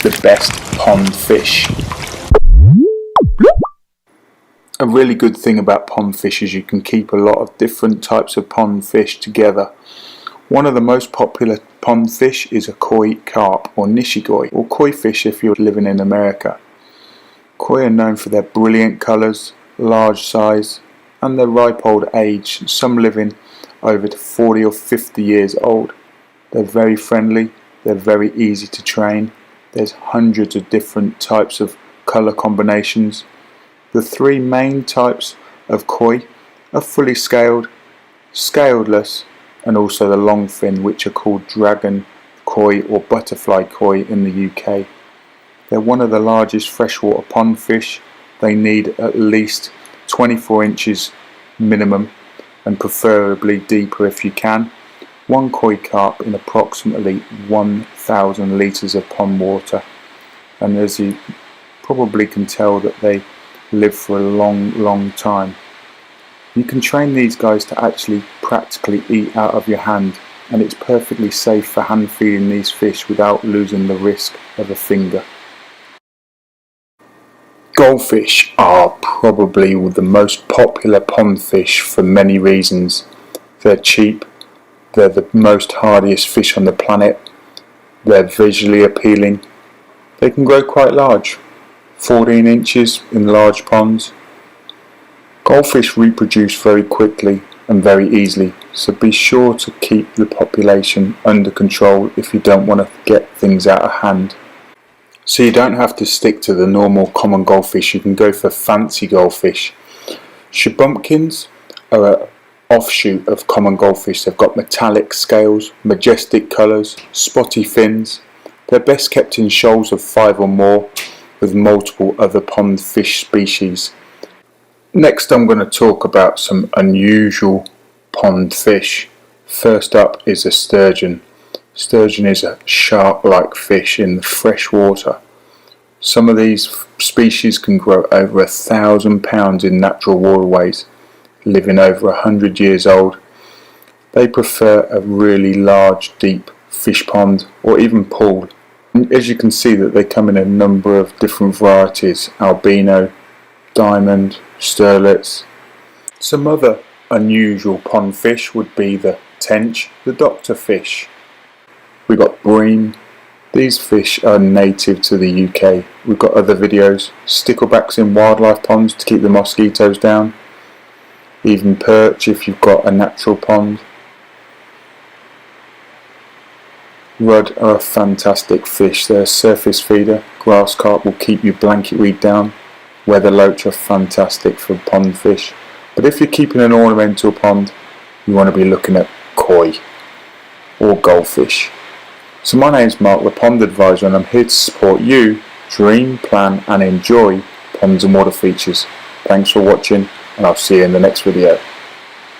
the best pond fish. A really good thing about pond fish is you can keep a lot of different types of pond fish together. One of the most popular pond fish is a koi carp, or nishigoi, or koi fish if you're living in America. Koi are known for their brilliant colours, large size, and their ripe old age, some living over to 40 or 50 years old. They're very friendly, they're very easy to train. There's hundreds of different types of colour combinations. The three main types of koi are fully scaled, scaleless, and also the long fin, which are called dragon koi or butterfly koi in the UK. They're one of the largest freshwater pond fish. They need at least 24 inches minimum, and preferably deeper if you can. One koi carp in approximately 1,000 litres of pond water, and as you probably can tell that they live for a long time. You can train these guys to actually practically eat out of your hand, and it's perfectly safe for hand feeding these fish without losing the risk of a finger. Goldfish are probably the most popular pond fish for many reasons. They're cheap, they're the most hardiest fish on the planet, they're visually appealing, they can grow quite large, 14 inches in large ponds. Goldfish reproduce very quickly and very easily, so be sure to keep the population under control if you don't want to get things out of hand. So you don't have to stick to the normal common goldfish, you can go for fancy goldfish. Shebrompkins are an offshoot of common goldfish. They've got metallic scales, majestic colours, spotty fins. They're best kept in shoals of 5 or more with multiple other pond fish species. Next I'm going to talk about some unusual pond fish. First up is a sturgeon. Sturgeon is a shark-like fish in the fresh water. Some of these species can grow over 1,000 pounds in natural waterways, living over 100 years old. They prefer a really large, deep fish pond or even pool. As you can see that they come in a number of different varieties: albino, diamond, sterlets. Some other unusual pond fish would be the tench, the doctor fish. We've got bream. These fish are native to the UK. We've got other videos. Sticklebacks in wildlife ponds to keep the mosquitoes down. Even perch if you've got a natural pond. Rudd are a fantastic fish. They're a surface feeder. Grass carp will keep your blanket weed down. Weather loach are fantastic for pond fish. But if you're keeping an ornamental pond, you want to be looking at koi or goldfish. So my name's Mark, the Pond Advisor, and I'm here to support you dream, plan and enjoy ponds and water features. Thanks for watching, and I'll see you in the next video.